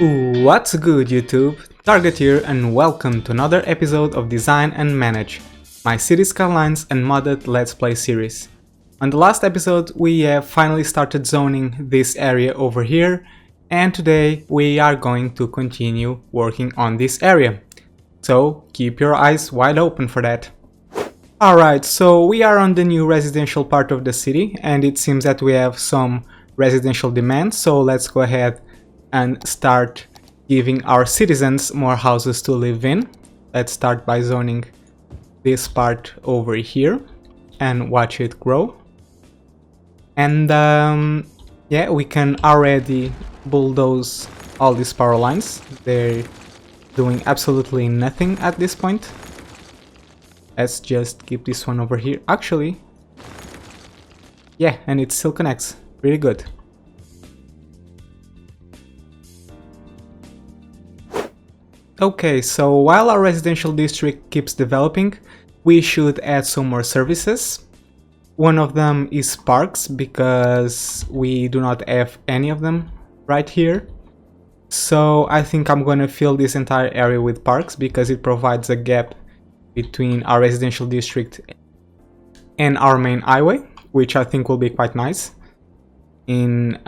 What's good, YouTube? Target here and welcome to another episode of Design and Manage, my City Skylines Unmodded Let's Play series. On the last episode we have finally started zoning this area over here, and today we are going to continue working on this area. So keep your eyes wide open for that. Alright, so we are on the new residential part of the city, and it seems that we have some residential demand, so let's go ahead and start giving our citizens more houses to live in. Let's start by zoning this part over here and watch it grow. And yeah, we can already bulldoze all these power lines. They're doing absolutely nothing at this point. Let's just keep this one over here. Actually, yeah, and it still connects. Pretty good. Okay, so while our residential district keeps developing, we should add some more services. One of them is parks, because we do not have any of them right here. So I think I'm gonna fill this entire area with parks, because it provides a gap between our residential district and our main highway, which I think will be quite nice in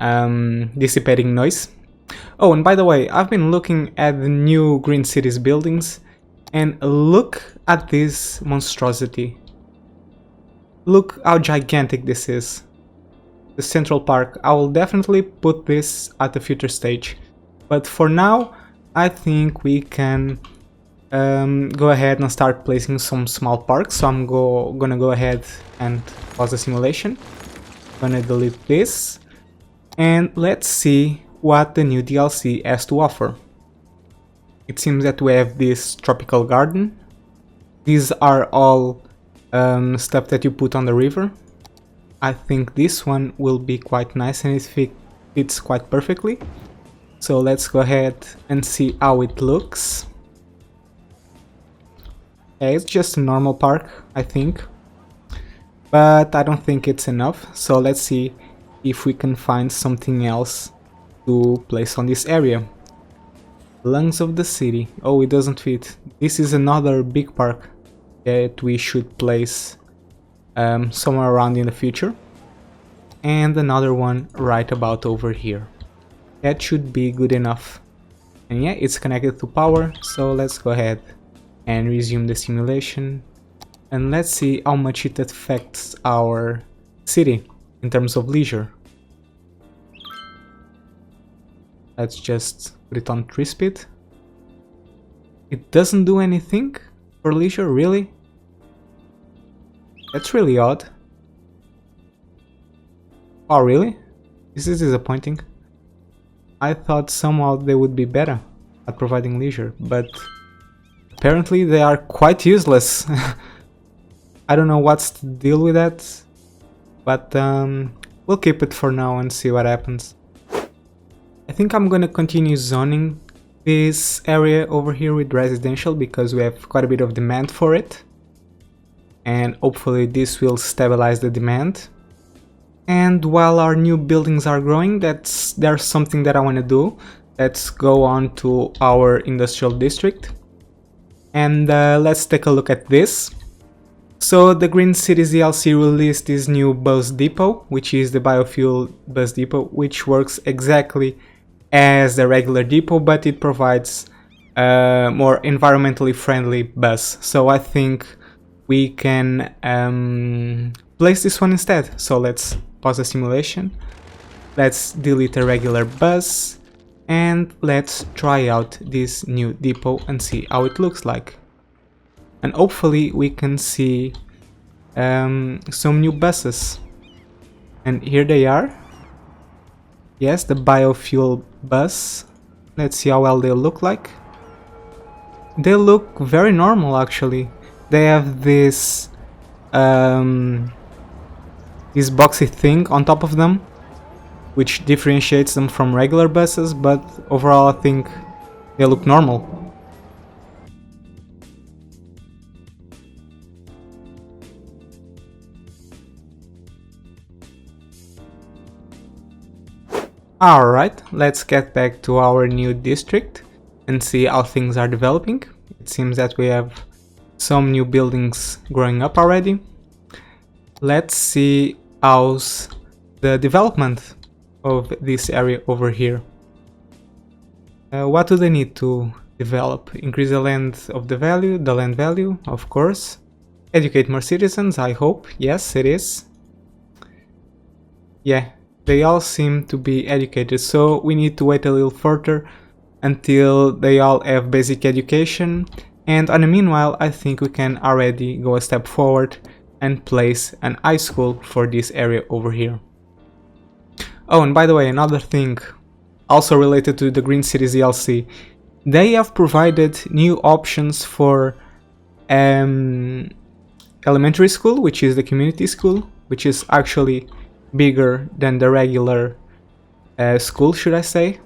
dissipating noise. Oh, and by the way, I've been looking at the new Green Cities buildings, and look at this monstrosity. Look how gigantic this is. The Central Park. I will definitely put this at a future stage, but for now I think we can go ahead and start placing some small parks. So I'm gonna go ahead and pause the simulation. Gonna delete this, and let's see what the new DLC has to offer. It seems that we have this tropical garden. These are all stuff that you put on the river. I think this one will be quite nice, and it fits quite perfectly. So let's go ahead and see how it looks. Yeah, it's just a normal park, I think, but I don't think it's enough. So let's see if we can find something else to place on this area. Lungs of the city. Oh, it doesn't fit. This is another big park that we should place somewhere around in the future, and another one right about over here. That should be good enough. And yeah, it's connected to power, so let's go ahead and resume the simulation, and let's see how much it affects our city in terms of leisure. Let's just put it on 3 speed. It doesn't do anything for leisure, really? That's really odd. Oh, really? This is disappointing. I thought somehow they would be better at providing leisure, but apparently they are quite useless. I don't know what's the deal with that, but we'll keep it for now and see what happens. I think I'm gonna continue zoning this area over here with residential, because we have quite a bit of demand for it, and hopefully this will stabilize the demand. And while our new buildings are growing, there's something that I want to do. Let's go on to our industrial district, and let's take a look at this. So the Green Cities DLC released this new bus depot, which is the biofuel bus depot, which works exactly as the regular depot, but it provides more environmentally friendly bus. So I think we can place this one instead. So let's pause the simulation. Let's delete a regular bus, and let's try out this new depot and see how it looks like. And hopefully we can see some new buses. And here they are. Yes, the biofuel bus. Let's see how well they look like. They look very normal, actually. They have this this boxy thing on top of them, which differentiates them from regular buses, but overall I think they look normal. Alright, let's get back to our new district and see how things are developing. It seems that we have some new buildings growing up already. Let's see how's the development of this area over here. What do they need to develop? Increase the land value, of course. Educate more citizens, I hope. Yes, it is. Yeah, they all seem to be educated, so we need to wait a little further until they all have basic education. And on the meanwhile, I think we can already go a step forward and place an high school for this area over here. Oh, and by the way, another thing also related to the Green Cities DLC, they have provided new options for elementary school, which is the community school, which is actually bigger than the regular school, should I say.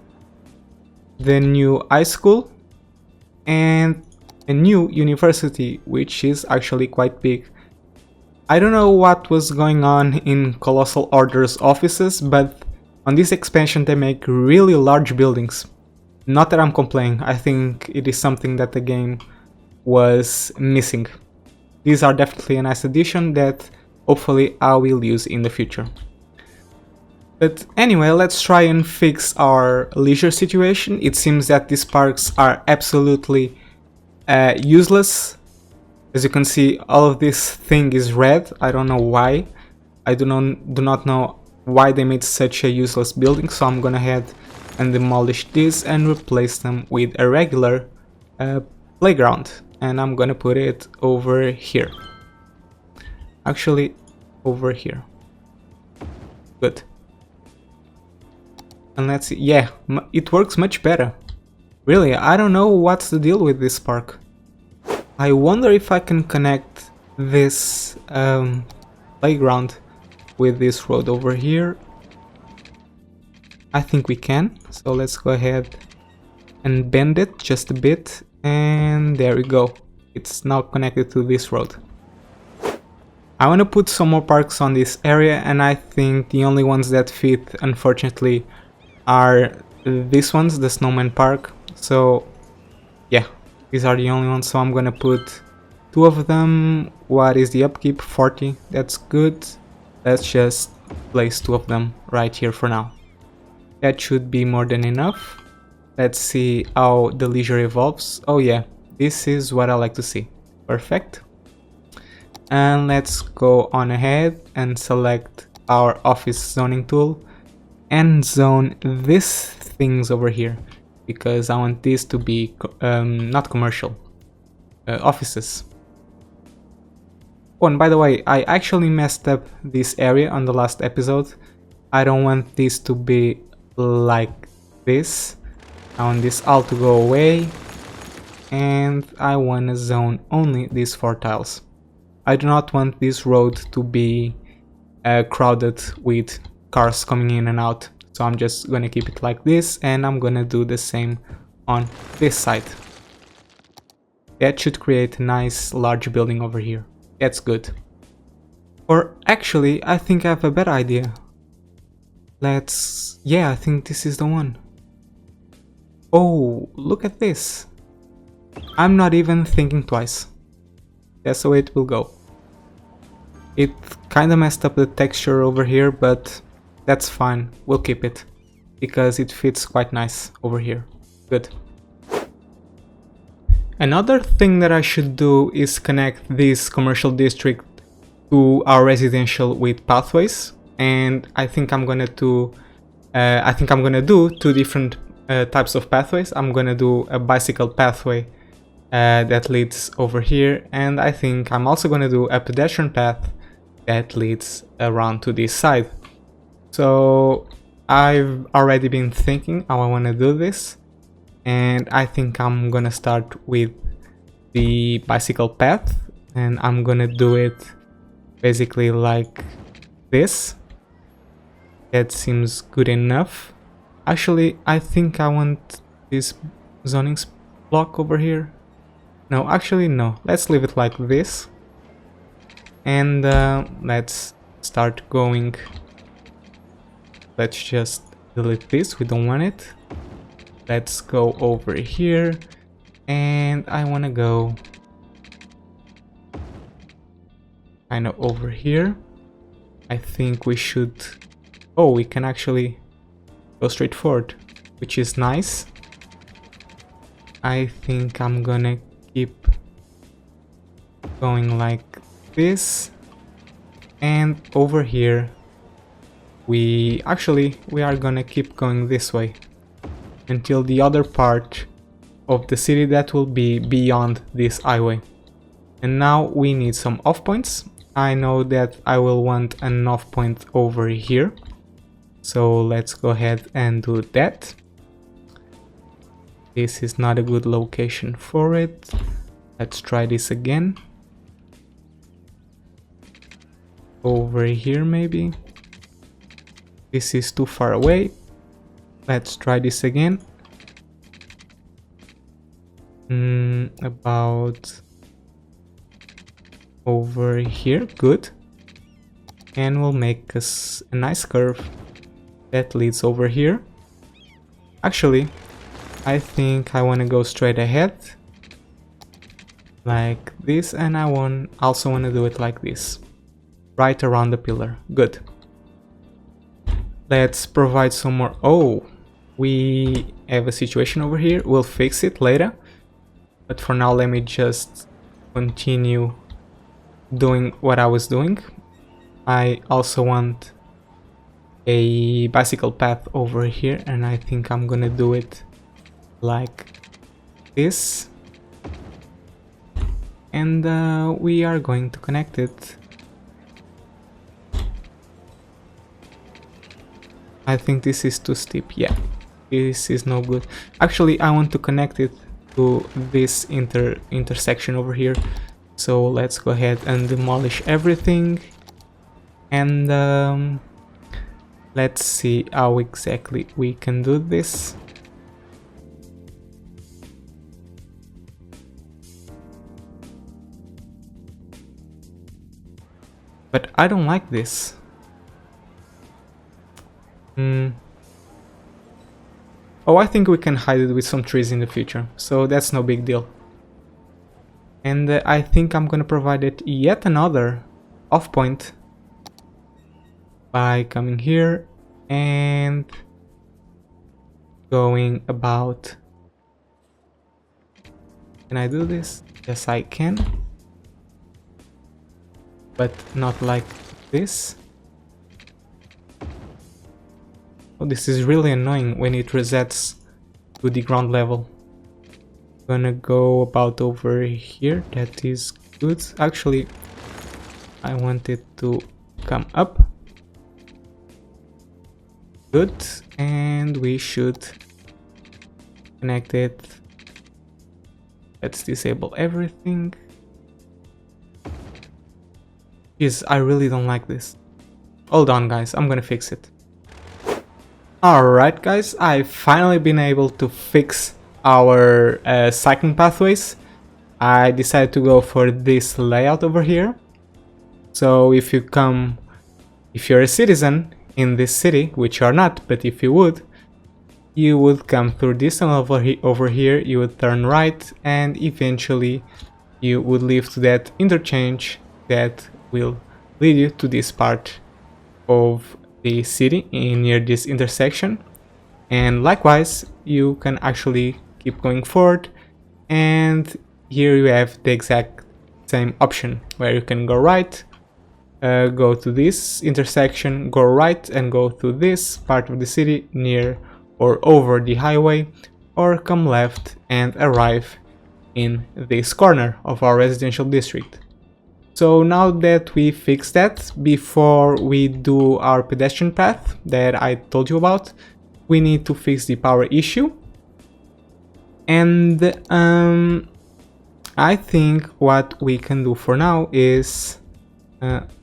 The new high school and a new university, which is actually quite big. I don't know what was going on in Colossal Order's offices, but on this expansion they make really large buildings. Not that I'm complaining, I think it is something that the game was missing. These are definitely a nice addition that hopefully I will use in the future. But anyway, let's try and fix our leisure situation. It seems that these parks are absolutely useless. As you can see, all of this thing is red. I don't know why. I do not know why they made such a useless building, so I'm gonna head and demolish this and replace them with a regular playground. And I'm gonna put it over here. Actually, over here. Good. And let's see, yeah, it works much better. Really, I don't know what's the deal with this park. I wonder if I can connect this playground with this road over here. I think we can, so let's go ahead and bend it just a bit, and there we go. It's now connected to this road. I want to put some more parks on this area, and I think the only ones that fit, unfortunately, are these ones, the Snowman Park. So yeah, these are the only ones, so I'm gonna put 2 of them. What is the upkeep? 40, that's good. Let's just place 2 of them right here for now. That should be more than enough. Let's see how the leisure evolves. Oh yeah, this is what I like to see. Perfect. And let's go on ahead and select our office zoning tool and zone these things over here, because I want this to be not commercial, offices. Oh, and by the way, I actually messed up this area on the last episode. I don't want this to be like this. I want this all to go away, and I want to zone only these 4 tiles. I do not want this road to be crowded with cars coming in and out, so I'm just gonna keep it like this, and I'm gonna do the same on this side. That should create a nice large building over here. That's good. Or actually, I think I have a better idea. Yeah, I think this is the one. Oh, look at this. I'm not even thinking twice. That's the way it will go. It kinda messed up the texture over here, but that's fine, we'll keep it, because it fits quite nice over here. Good. Another thing that I should do is connect this commercial district to our residential with pathways, and I think I'm gonna do 2 different types of pathways. I'm gonna do a bicycle pathway that leads over here, and I think I'm also gonna do a pedestrian path that leads around to this side. So I've already been thinking how I want to do this, and I think I'm gonna start with the bicycle path, and I'm gonna do it basically like this. That seems good enough. Actually, I think I want this zoning block over here. No, actually no, let's leave it like this. And let's start going. Let's just delete this, we don't want it. Let's go over here, and I want to go kind of over here. I think we should... Oh, we can actually go straight forward, which is nice. I think I'm gonna keep going like this, and over here we are gonna keep going this way until the other part of the city that will be beyond this highway. And now we need some off points. I know that I will want an off point over here, so let's go ahead and do that. This is not a good location for it. Let's try this again. Over here maybe. This is too far away. Let's try this again. About over here, good. And we'll make us a nice curve that leads over here. Actually, I think I want to go straight ahead like this, and I also want to do it like this, right around the pillar. Good. Let's provide some more. Oh, we have a situation over here. We'll fix it later, but for now let me just continue doing what I was doing. I also want a bicycle path over here, and I think I'm gonna do it like this, and we are going to connect it. I think this is too steep. Yeah, this is no good. Actually, I want to connect it to this intersection over here, so let's go ahead and demolish everything, and let's see how exactly we can do this. But I don't like this. Oh, I think we can hide it with some trees in the future, so that's no big deal. And I think I'm gonna provide it yet another off point by coming here and going about... Can I do this? Yes, I can. But not like this. Oh, this is really annoying when it resets to the ground level. Gonna go about over here. That is good. Actually, I want it to come up. Good. And we should connect it. Let's disable everything. Jeez, I really don't like this. Hold on, guys, I'm gonna fix it. Alright, guys, I've finally been able to fix our cycling pathways. I decided to go for this layout over here. So if you're a citizen in this city, which you're not, but if you would come through this and over here, you would turn right, and eventually you would leave to that interchange that will lead you to this part of the city near this intersection. And likewise, you can actually keep going forward, and here you have the exact same option where you can go right, go to this intersection, go right and go to this part of the city near or over the highway, or come left and arrive in this corner of our residential district. So now that we fixed that, before we do our pedestrian path that I told you about, we need to fix the power issue. And I think what we can do for now is...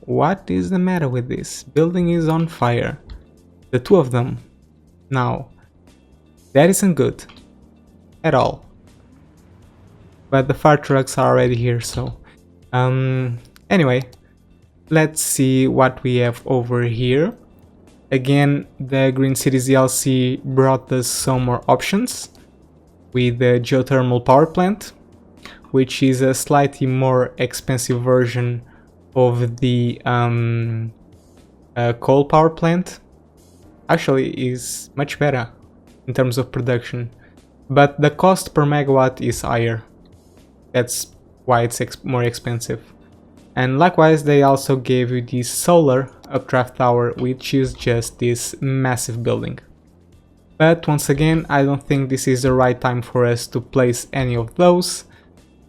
what is the matter with this? Building is on fire. The two of them. Now, that isn't good at all. But the fire trucks are already here, so... anyway, let's see what we have over here. Again, the Green Cities DLC brought us some more options with the geothermal power plant, which is a slightly more expensive version of the coal power plant. Actually, is much better in terms of production, but the cost per megawatt is higher. That's why it's more expensive. And likewise, they also gave you the solar updraft tower, which is just this massive building. But once again, I don't think this is the right time for us to place any of those,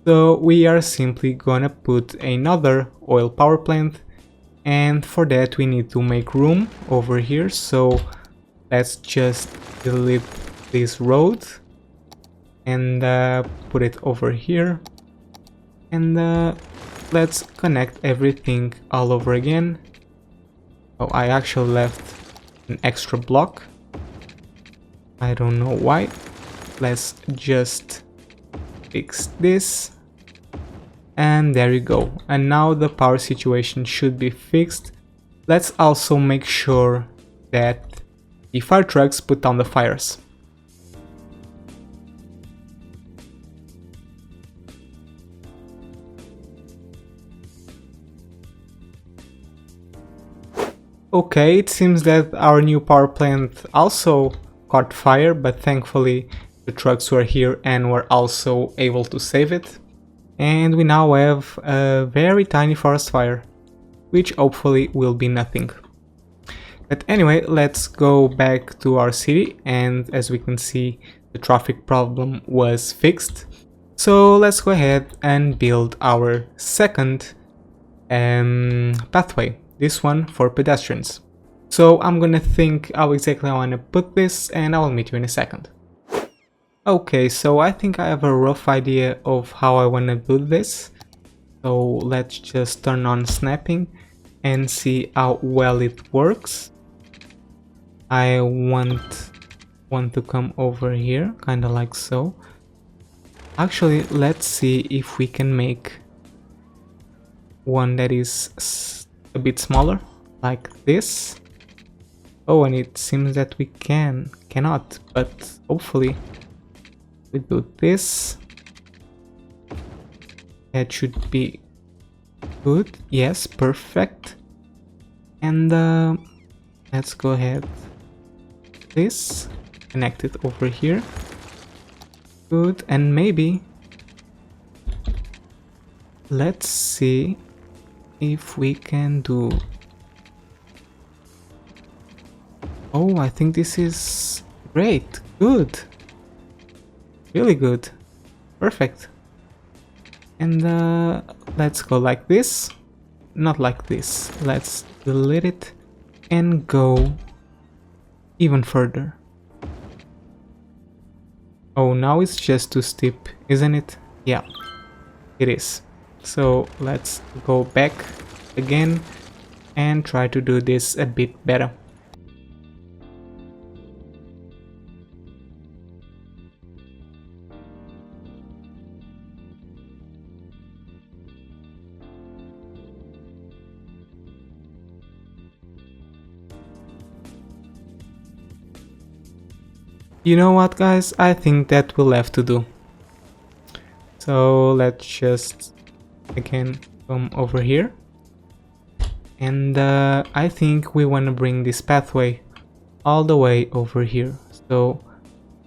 so we are simply gonna put another oil power plant, and for that we need to make room over here, so let's just delete this road and put it over here, and let's connect everything all over again. Oh, I actually left an extra block. I don't know why. Let's just fix this. And there you go. And now the power situation should be fixed. Let's also make sure that the fire trucks put down the fires. Okay, it seems that our new power plant also caught fire, but thankfully the trucks were here and were also able to save it. And we now have a very tiny forest fire, which hopefully will be nothing. But anyway, let's go back to our city, and as we can see, the traffic problem was fixed. So let's go ahead and build our second pathway, this one for pedestrians. So I'm gonna think how exactly I want to put this, and I will meet you in a second. Okay, so I think I have a rough idea of how I want to do this. So let's just turn on snapping and see how well it works. I want to come over here, kind of like so. Actually, let's see if we can make one that is a bit smaller, like this. Oh, and it seems that we cannot, but hopefully we do this. That should be good. Yes, perfect. And let's go ahead. This, connect it over here. Good, and maybe let's see if we can do. Oh, I think this is great. Good. Really good. Perfect. And let's go like this. Not like this. Let's delete it and go even further. Oh, now it's just too steep, isn't it? Yeah, it is. So let's go back again and try to do this a bit better. You know what, guys? I think that will have to do. So let's just again come over here, and I think we want to bring this pathway all the way over here. So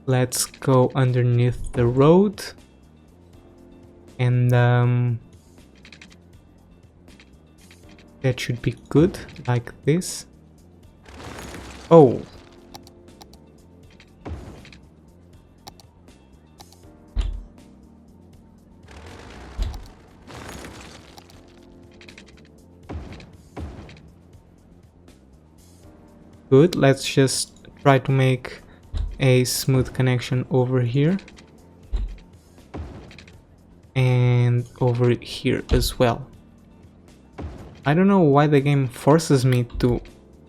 let's go underneath the road, and that should be good, like this. Oh. Good, let's just try to make a smooth connection over here and over here as well. I don't know why the game forces me to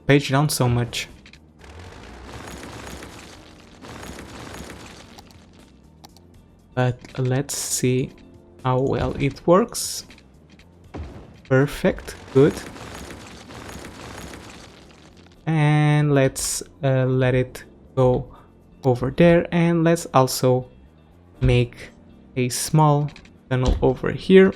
page down so much. But let's see how well it works. Perfect, good. And and let's let it go over there, and let's also make a small tunnel over here.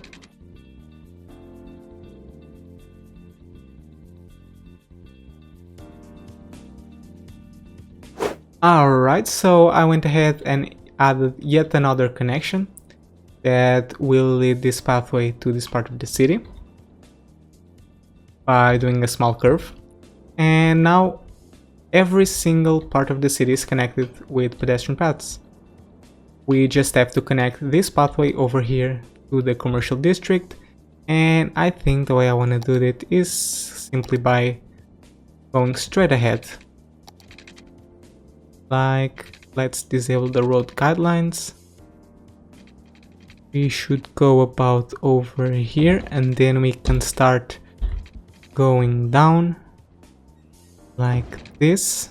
Alright, so I went ahead and added yet another connection that will lead this pathway to this part of the city by doing a small curve. And now every single part of the city is connected with pedestrian paths. We just have to connect this pathway over here to the commercial district, and I think the way I want to do it is simply by going straight ahead. Like, let's disable the road guidelines. We should go about over here, and then we can start going down like this.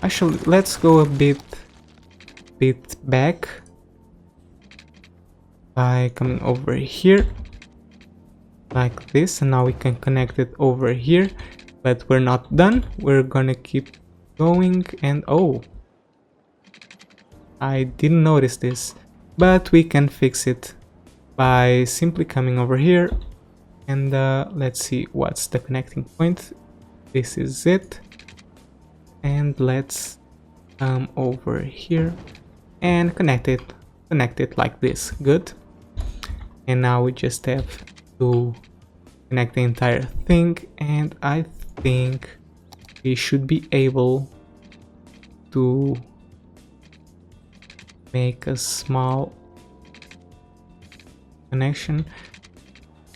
Actually, let's go a bit back by coming over here like this, and now we can connect it over here, but we're not done. We're gonna keep going, and oh, I didn't notice this, but we can fix it by simply coming over here, and let's see what's the connecting point. This is it, and let's come over here and connect it like this. Good. And now we just have to connect the entire thing, and I think we should be able to make a small connection.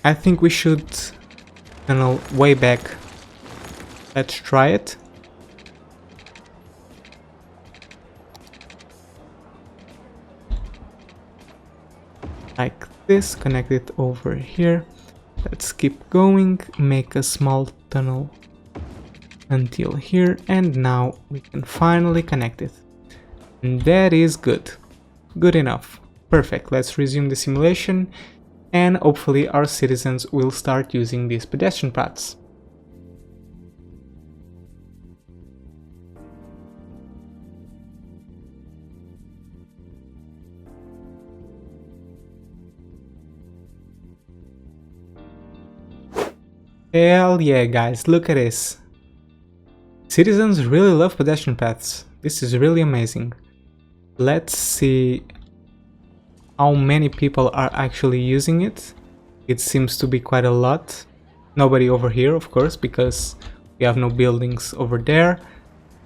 I think we should tunnel way back. Let's try it. Like this, connect it over here. Let's keep going, make a small tunnel until here, and now we can finally connect it. And that is good. Good enough. Perfect. Let's resume the simulation, and hopefully our citizens will start using these pedestrian paths. Hell yeah, guys, look at this. Citizens really love pedestrian paths. This is really amazing. Let's see how many people are actually using it. It seems to be quite a lot. Nobody over here, of course, because we have no buildings over there.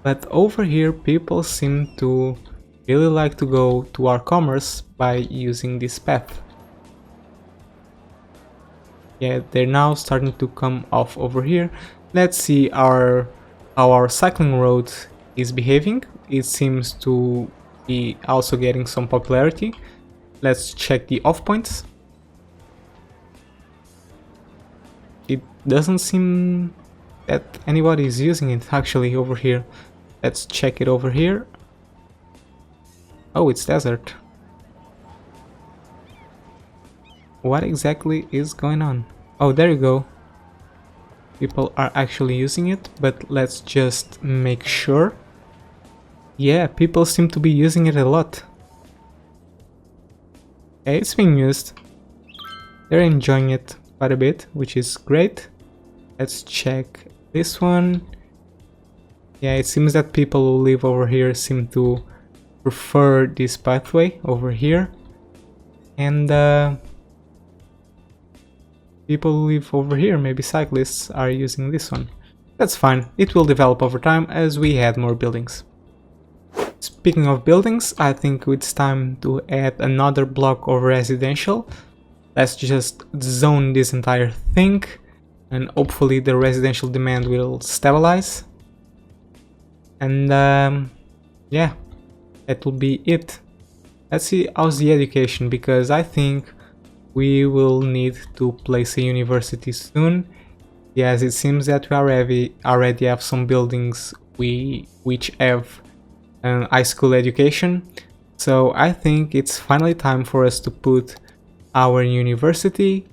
But over here, people seem to really like to go to our commerce by using this path. Yeah, they're now starting to come off over here. Let's see how our cycling road is behaving. It seems to be also getting some popularity. Let's check the off points. It doesn't seem that anybody is using it actually over here. Let's check it over here. Oh, it's desert. What exactly is going on? Oh, there you go. People are actually using it, but let's just make sure. Yeah, people seem to be using it a lot. Okay, it's being used. They're enjoying it quite a bit, which is great. Let's check this one. Yeah, it seems that people who live over here seem to prefer this pathway over here. And people who live over here, maybe cyclists, are using this one. That's fine, it will develop over time as we add more buildings. Speaking of buildings, I think it's time to add another block of residential. Let's just zone this entire thing, and hopefully the residential demand will stabilize. And yeah, that will be it. Let's see how's the education, because I think we will need to place a university soon. Yes, it seems that we already have some buildings which have high school education. So I think it's finally time for us to put our university.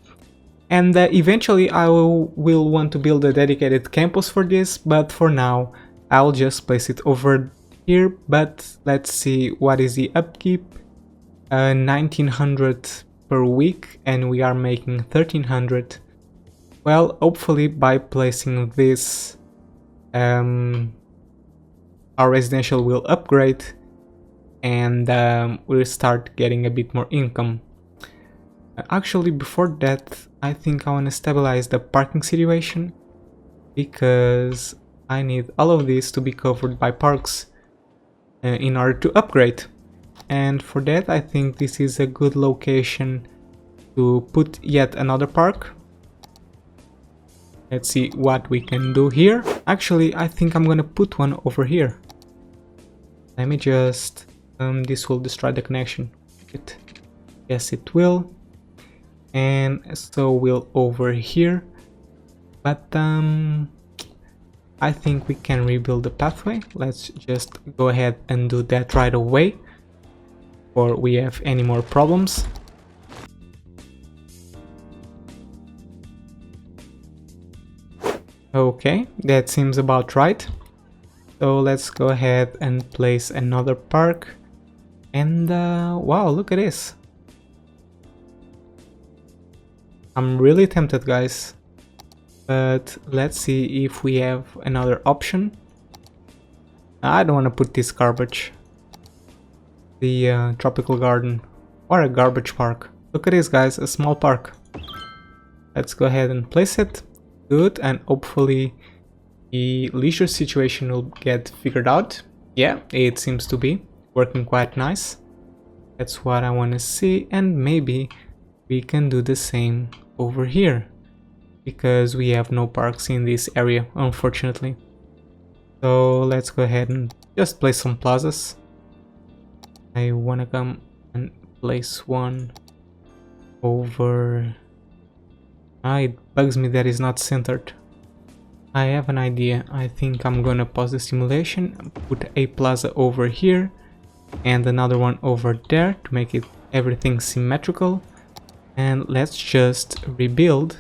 And eventually I will want to build a dedicated campus for this, but for now I'll just place it over here, but let's see what is the upkeep. 1900 per week, and we are making 1300. Well, hopefully by placing this, our residential will upgrade and we'll start getting a bit more income. Actually, before that, I think I want to stabilize the parking situation, because I need all of this to be covered by parks in order to upgrade. And for that, I think this is a good location to put yet another park. Let's see what we can do here. Actually, I think I'm gonna put one over here. Let me just... this will destroy the connection. Yes, it will. And so will over here. But I think we can rebuild the pathway. Let's just go ahead and do that right away, before we have any more problems. Okay, that seems about right. So let's go ahead and place another park. And wow, look at this. I'm really tempted, guys. But let's see if we have another option. I don't want to put this garbage. The tropical garden, or a garbage park. Look at this, guys, a small park. Let's go ahead and place it. Good, and hopefully the leisure situation will get figured out. Yeah, it seems to be working quite nice. That's what I want to see, and maybe we can do the same over here, because we have no parks in this area, unfortunately. So let's go ahead and just place some plazas. I wanna come and place one over... it bugs me that it's not centered. I have an idea. I think I'm gonna pause the simulation and put a plaza over here and another one over there to make it everything symmetrical. And let's just rebuild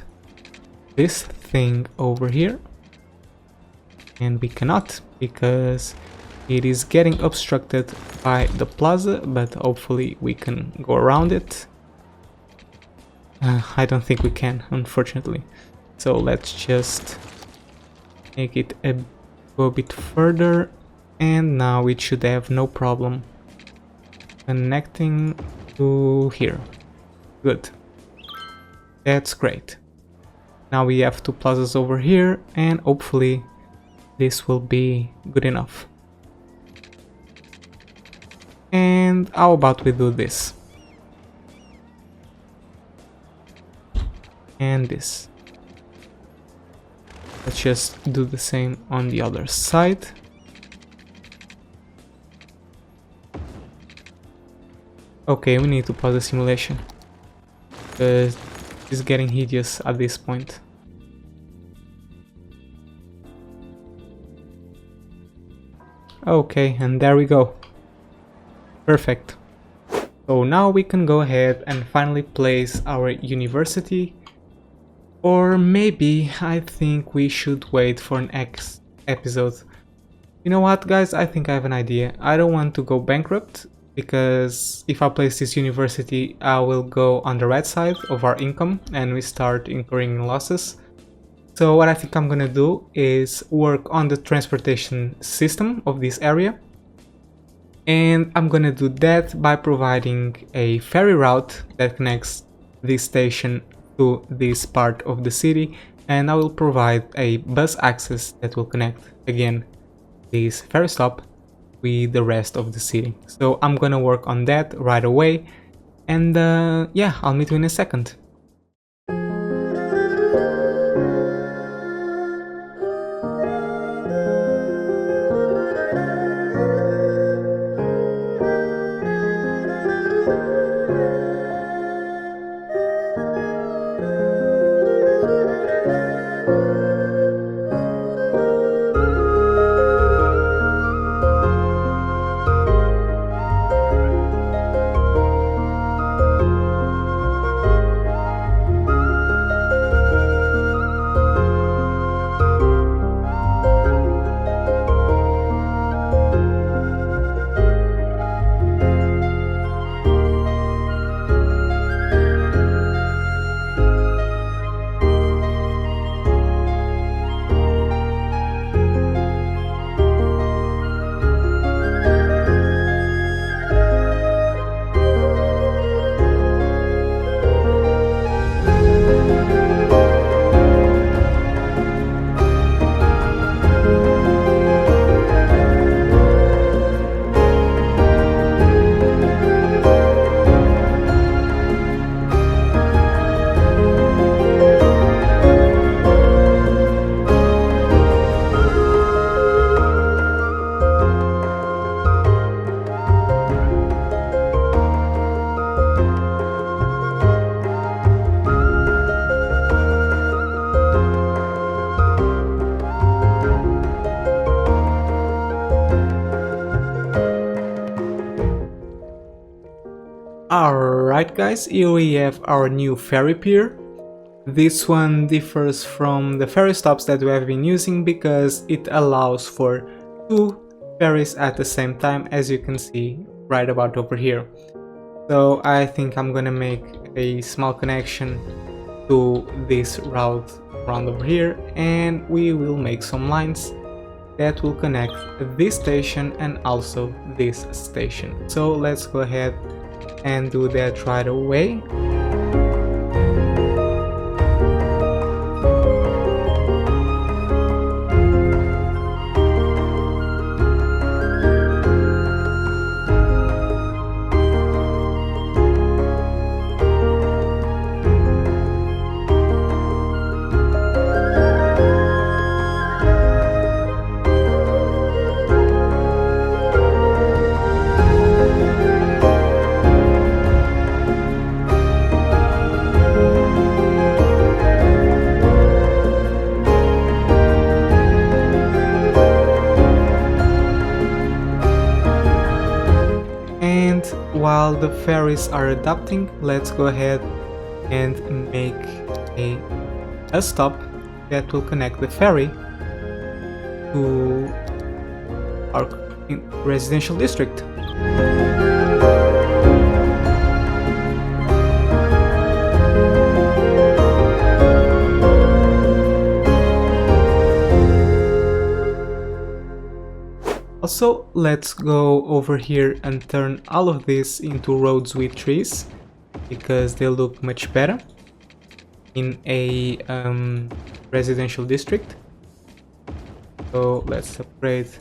this thing over here. And we cannot, because it is getting obstructed by the plaza, but hopefully we can go around it. I don't think we can, unfortunately. So let's just make it go a bit further, and now it should have no problem connecting to here. Good. That's great. Now we have two plazas over here, and hopefully this will be good enough. And how about we do this? And this. Let's just do the same on the other side. Okay, we need to pause the simulation, because it's getting hideous at this point. Okay, and there we go. Perfect. So now we can go ahead and finally place our university. Or maybe I think we should wait for an next episode. You know what, guys? I think I have an idea. I don't want to go bankrupt, because if I place this university, I will go on the red side of our income and we start incurring losses. So what I think I'm gonna do is work on the transportation system of this area. And I'm gonna do that by providing a ferry route that connects this station to this part of the city, and I will provide a bus access that will connect again this ferry stop with the rest of the city. So I'm gonna work on that right away, and yeah, I'll meet you in a second. Alright guys, here we have our new ferry pier. This one differs from the ferry stops that we have been using because it allows for 2 ferries at the same time, as you can see right about over here. So I think I'm gonna make a small connection to this route around over here, and we will make some lines that will connect this station and also this station. So let's go ahead and do that right away. While the ferries are adapting, let's go ahead and make a stop that will connect the ferry to our residential district. Also, let's go over here and turn all of this into roads with trees, because they look much better in a residential district. So let's separate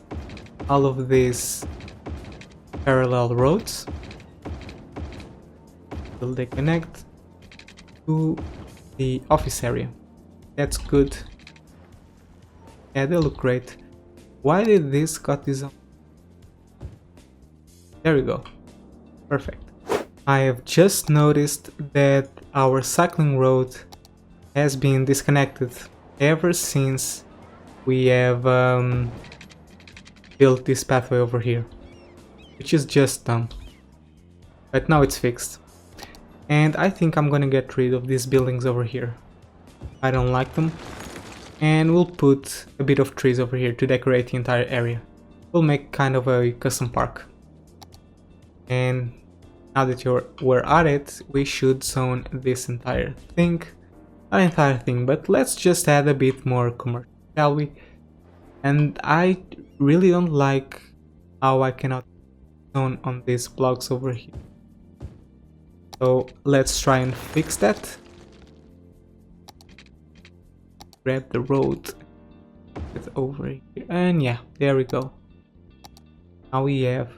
all of these parallel roads till they connect to the office area. That's good. Yeah, they look great. Why did this got this on? There we go. Perfect. I have just noticed that our cycling road has been disconnected ever since we have built this pathway over here, which is just dumb. But now it's fixed. And I think I'm gonna get rid of these buildings over here. I don't like them. And we'll put a bit of trees over here to decorate the entire area. We'll make kind of a custom park. And now that we're at it, we should zone this entire thing. Not entire thing, but let's just add a bit more commercial, shall we? And I really don't like how I cannot zone on these blocks over here. So let's try and fix that. Grab the road, get over here, and yeah, there we go. Now we have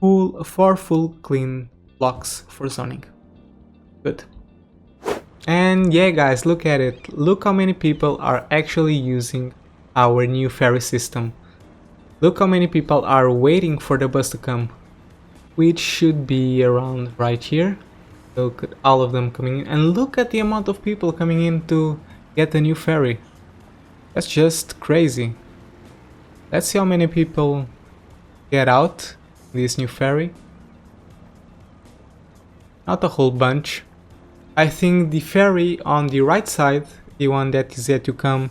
4 full clean blocks for zoning. Good. And yeah guys, look at it. Look how many people are actually using our new ferry system. Look how many people are waiting for the bus to come, which should be around right here. Look at all of them coming in, and look at the amount of people coming in to get a new ferry. That's just crazy. Let's see how many people get out this new ferry. Not a whole bunch. I think the ferry on the right side, the one that is yet to come,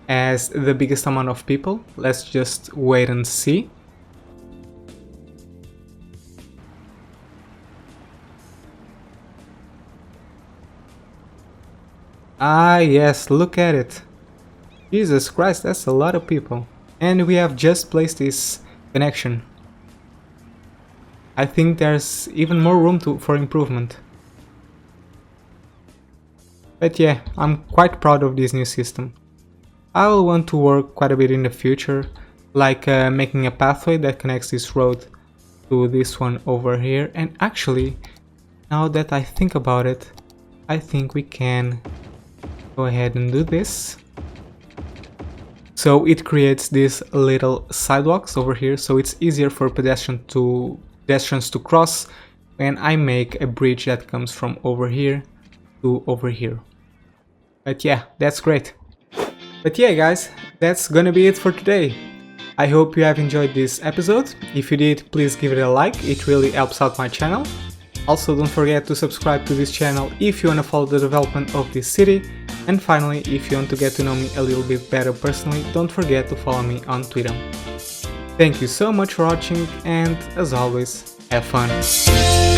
has the biggest amount of people. Let's just wait and see. Ah yes, look at it. Jesus Christ, that's a lot of people. And we have just placed this connection. I think there's even more room for improvement. But yeah, I'm quite proud of this new system. I will want to work quite a bit in the future, like making a pathway that connects this road to this one over here. And actually, now that I think about it, I think we can go ahead and do this. So it creates these little sidewalks over here, so it's easier for pedestrians to cross when I make a bridge that comes from over here to over here. But yeah, that's great. But yeah guys, that's gonna be it for today. I hope you have enjoyed this episode. If you did, please give it a like, it really helps out my channel. Also, don't forget to subscribe to this channel if you want to follow the development of this city. And finally, if you want to get to know me a little bit better personally, don't forget to follow me on Twitter. Thank you so much for watching, and as always, have fun!